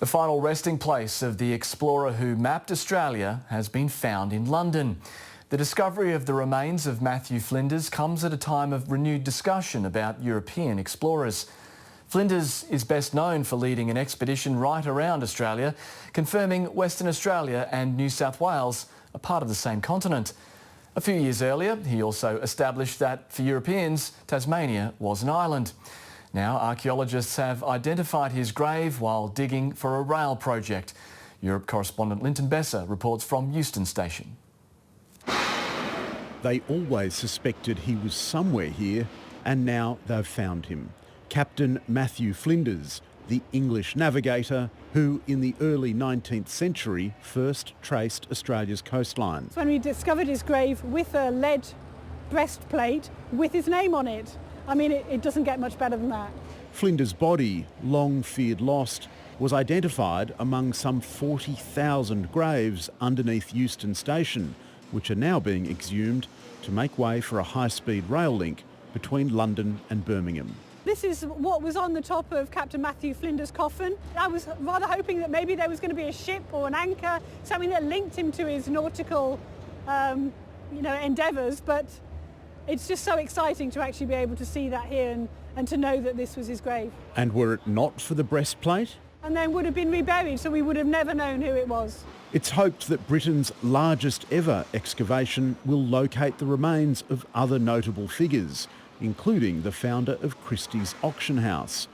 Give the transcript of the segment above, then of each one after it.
The final resting place of the explorer who mapped Australia has been found in London. The discovery of the remains of Matthew Flinders comes at a time of renewed discussion about European explorers. Flinders is best known for leading an expedition right around Australia, confirming Western Australia and New South Wales are part of the same continent. A few years earlier, he also established that, for Europeans, Tasmania was an island. Now, archaeologists have identified his grave while digging for a rail project. Europe correspondent Linton Besser reports from Euston Station. They always suspected he was somewhere here, and now they've found him. Captain Matthew Flinders, the English navigator who in the early 19th century first traced Australia's coastline. When we discovered his grave with a lead breastplate with his name on it. I mean, it doesn't get much better than that. Flinders' body, long feared lost, was identified among some 40,000 graves underneath Euston Station, which are now being exhumed to make way for a high-speed rail link between London and Birmingham. This is what was on the top of Captain Matthew Flinders' coffin. I was rather hoping that maybe there was going to be a ship or an anchor, something that linked him to his nautical endeavours, but it's just so exciting to actually be able to see that here and to know that this was his grave. And were it not for the breastplate? And then would have been reburied, so we would have never known who it was. It's hoped that Britain's largest ever excavation will locate the remains of other notable figures, including the founder of Christie's auction house.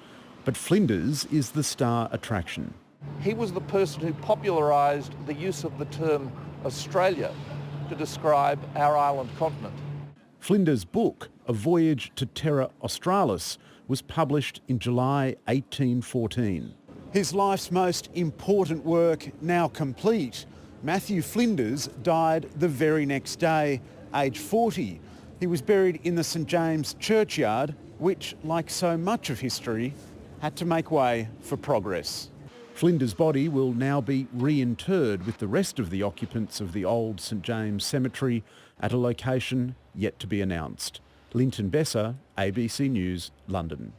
But Flinders is the star attraction. He was the person who popularised the use of the term Australia to describe our island continent. Flinders' book, A Voyage to Terra Australis, was published in July 1814. His life's most important work now complete. Matthew Flinders died the very next day, aged 40. He was buried in the St James churchyard, which, like so much of history, had to make way for progress. Flinders' body will now be reinterred with the rest of the occupants of the old St James cemetery at a location yet to be announced. Linton Besser, ABC News, London.